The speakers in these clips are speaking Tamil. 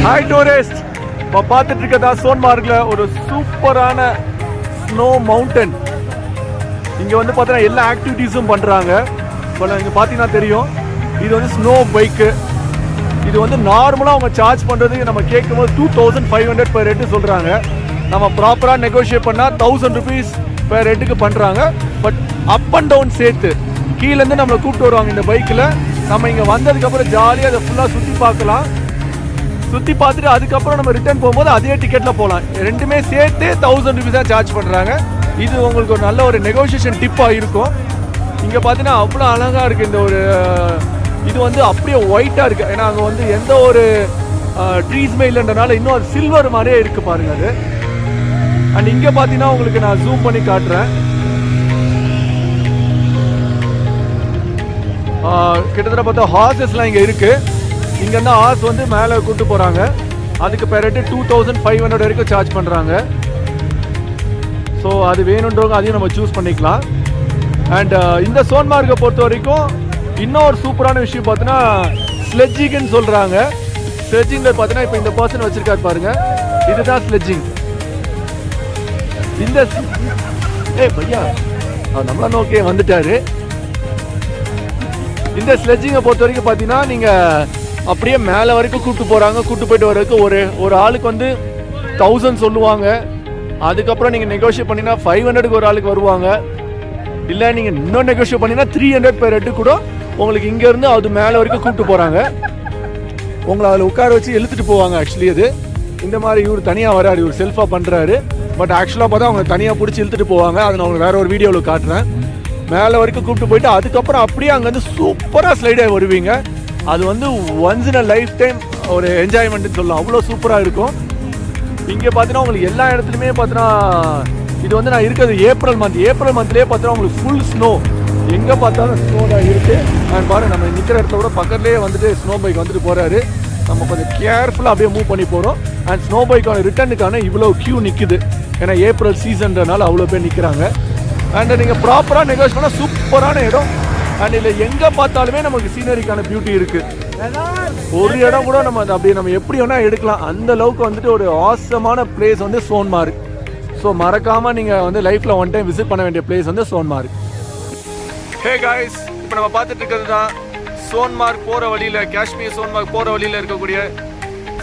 ஹாய் டூரிஸ்ட், இப்போ பார்த்துட்டு இருக்கதா சோன்மார்க்ல ஒரு சூப்பரான ஸ்னோ மவுண்டன். இங்கே வந்து பார்த்தீங்கன்னா எல்லா ஆக்டிவிட்டீஸும் பண்ணுறாங்க. இப்போ இங்கே பார்த்தீங்கன்னா தெரியும், இது வந்து ஸ்னோ பைக்கு. இது வந்து நார்மலாக அவங்க சார்ஜ் பண்ணுறதுக்கு நம்ம கேட்கும்போது 2500 per head சொல்கிறாங்க. நம்ம ப்ராப்பராக நெகோஷியேட் பண்ணால் 1000 rupees per headக்கு பண்ணுறாங்க. பட் அப் அண்ட் டவுன் சேர்த்து கீழேருந்து நம்மளை கூப்பிட்டு வருவாங்க இந்த பைக்கில். நம்ம இங்கே வந்ததுக்கப்புறம் ஜாலியாக அதை ஃபுல்லாக சுற்றி பார்க்கலாம். சுற்றி பார்த்துட்டு அதுக்கப்புறம் நம்ம ரிட்டர்ன் போகும்போது அதே டிக்கெட்டில் போகலாம். ரெண்டுமே சேர்த்து 1000 rupees தான் சார்ஜ் பண்ணுறாங்க. இது உங்களுக்கு ஒரு நல்ல ஒரு நெகோஷியேஷன் டிப்பாக இருக்கும். இங்கே பார்த்தீங்கன்னா அவ்வளோ அழகாக இருக்குது. இந்த ஒரு இது வந்து அப்படியே ஒயிட்டாக இருக்குது. ஏன்னா அங்கே வந்து எந்த ஒரு ட்ரீஸ்மே இல்லைன்றனால இன்னும் அது சில்வர் மாதிரியே இருக்குது பாருங்கள் அது. அண்ட் இங்கே பார்த்தீங்கன்னா உங்களுக்கு நான் ஜூம் பண்ணி காட்டுறேன். கிட்டத்தட்ட பார்த்தா ஹார்சஸ்லாம் இங்கே இருக்குது. இங்கேருந்து ஹார்ஸ் வந்து மேலே கூப்பிட்டு போகிறாங்க. அதுக்கு per head 2500 வரைக்கும் சார்ஜ் பண்ணுறாங்க. ஸோ அது வேணுன்றவங்க அதையும் நம்ம சூஸ் பண்ணிக்கலாம். அண்ட் இந்த சோன்மார்க்கை பொறுத்த வரைக்கும் இன்னொரு சூப்பரான விஷயம் பார்த்தீங்கன்னா ஸ்லெட்ஜிங்னு சொல்கிறாங்க. ஸ்லெட்ஜிங்கில் பார்த்தீங்கன்னா இப்போ இந்த பர்சன் வச்சுருக்காரு பாருங்கள், இதுதான் ஸ்லெட்ஜிங். இந்த பையா நம்மளா நோக்கே வந்துட்டாரு. இந்த ஸ்லெட்ஜிங்கை பொறுத்த வரைக்கும் பார்த்தீங்கன்னா நீங்கள் அப்படியே மேலே வரைக்கும் கூப்பிட்டு போகிறாங்க. கூப்பிட்டு போயிட்டு வரதுக்கு ஒரு ஆளுக்கு வந்து 1000 சொல்லுவாங்க. அதுக்கப்புறம் நீங்கள் நெகோஷியேட் பண்ணினா 500க்கு ஒரு ஆளுக்கு வருவாங்க. இல்லை நீங்கள் இன்னும் நெகோஷியேட் பண்ணினா 300 per head கூட உங்களுக்கு இங்கேருந்து அது மேலே வரைக்கும் கூப்பிட்டு போகிறாங்க. உங்களை அதில் உட்கார வச்சு இழுத்துட்டு போவாங்க. ஆக்சுவலி அது இந்த மாதிரி இவர் தனியாக வராரு, இவர் செல்ஃபாக பண்ணுறாரு. பட் ஆக்சுவலாக பார்த்தா அவங்க தனியாக பிடிச்சி இழுத்துட்டு போவாங்க. அதை நான் உங்களுக்கு வேறு ஒரு வீடியோவில் காட்டுறேன். மேலே வரைக்கும் கூப்பிட்டு போயிட்டு அதுக்கப்புறம் அப்படியே அங்கேருந்து சூப்பராக ஸ்லைடாக வருவீங்க. அது வந்து once in a life time ஒரு என்ஜாய்மெண்ட்னு சொல்லலாம். அவ்வளோ சூப்பராக இருக்கும். இங்கே பார்த்தீங்கன்னா உங்களுக்கு எல்லா இடத்துலையுமே பார்த்தீங்கன்னா இது வந்து நான் இருக்கிறது ஏப்ரல் மந்த்லேயே பார்த்தீங்கன்னா உங்களுக்கு ஃபுல் ஸ்னோ. எங்கே பார்த்தாலும் ஸ்னோ தான் இருக்குது. அண்ட் பாருங்க, நம்ம நிற்கிற இடத்துல கூட பக்கத்துலேயே வந்துட்டு ஸ்னோ பைக் வந்துட்டு போகிறாரு. நம்ம கொஞ்சம் கேர்ஃபுல்லாக அப்படியே மூவ் பண்ணி போகிறோம். அண்ட் ஸ்னோ பைக்கான ரிட்டர்னுக்கான இவ்வளோ க்யூ நிற்குது. ஏன்னா ஏப்ரல் சீசன்றனால அவ்வளோ பேர் நிற்கிறாங்க. அண்ட் நீங்கள் ப்ராப்பராக நெகோஷியேட் பண்ணால் சூப்பரான இடம். அண்ட் இதில் எங்கே பார்த்தாலுமே நமக்கு சீனரிக்கான பியூட்டி இருக்குது. ஒரு இடம் கூட நம்ம அப்படியே நம்ம எப்படி வேணால் எடுக்கலாம். அந்த அளவுக்கு வந்துட்டு ஒரு ஆசமான பிளேஸ் வந்து சோன்மார்க். ஸோ மறக்காமல் நீங்கள் வந்து லைஃப்பில் ஒன் டைம் விசிட் பண்ண வேண்டிய பிளேஸ் வந்து சோன்மார்க். ஹே காய்ஸ், இப்போ நம்ம பார்த்துட்டு இருக்கிறது தான் சோன்மார்க் போகிற வழியில், காஷ்மீர் சோன்மார்க் போகிற வழியில் இருக்கக்கூடிய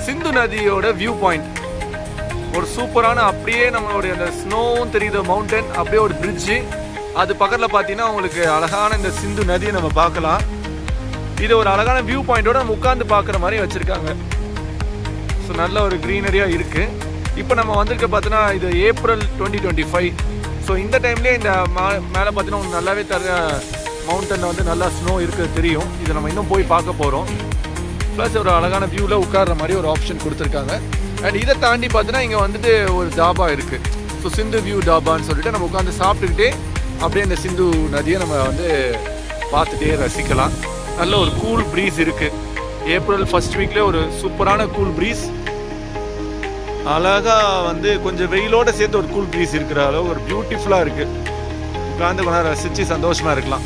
சிந்து நதியோட வியூ பாயிண்ட். ஒரு சூப்பரான அப்படியே நம்மளுடைய அந்த ஸ்னோவும் தெரியுது, மவுண்டன், அப்படியே ஒரு பிரிட்ஜு. அது பக்கத்தில் பார்த்தீங்கன்னா உங்களுக்கு அழகான இந்த சிந்து நதியை நம்ம பார்க்கலாம். இது ஒரு அழகான வியூ பாயிண்டோட நம்ம உட்காந்து பார்க்குற மாதிரி வச்சுருக்காங்க. ஸோ நல்ல ஒரு க்ரீனரியாக இருக்குது. இப்போ நம்ம வந்திருக்க பார்த்தீங்கன்னா இது ஏப்ரல் 2025. ஸோ இந்த டைம்லேயே இந்த மேலே பார்த்தீங்கன்னா உங்களுக்கு நல்லாவே மவுண்டனில் வந்து நல்லா ஸ்னோ இருக்கிறது தெரியும். இதை நம்ம இன்னும் போய் பார்க்க போகிறோம். ப்ளஸ் ஒரு அழகான வியூவில் உட்கார்ற மாதிரி ஒரு ஆப்ஷன் கொடுத்துருக்காங்க. அண்ட் இதை தாண்டி பார்த்தீங்கன்னா இங்கே வந்துட்டு ஒரு டாபா இருக்குது. ஸோ சிந்து வியூ டாபான்னு சொல்லிட்டு நம்ம உட்காந்து சாப்பிட்டுக்கிட்டே அப்படியே இந்த சிந்து நதியை நம்ம வந்து பார்த்துட்டே ரசிக்கலாம். நல்ல ஒரு கூல் ப்ரீஸ் இருக்குது. ஏப்ரல் ஃபர்ஸ்ட் வீக்லேயே ஒரு சூப்பரான கூல் ப்ரீஸ். அழகாக வந்து கொஞ்சம் வெயிலோடு சேர்த்து ஒரு கூல் ப்ரீஸ் இருக்கிற அளவு ஒரு பியூட்டிஃபுல்லாக இருக்குது. உட்காந்து கொஞ்சம் ரசித்து சந்தோஷமாக இருக்கலாம்.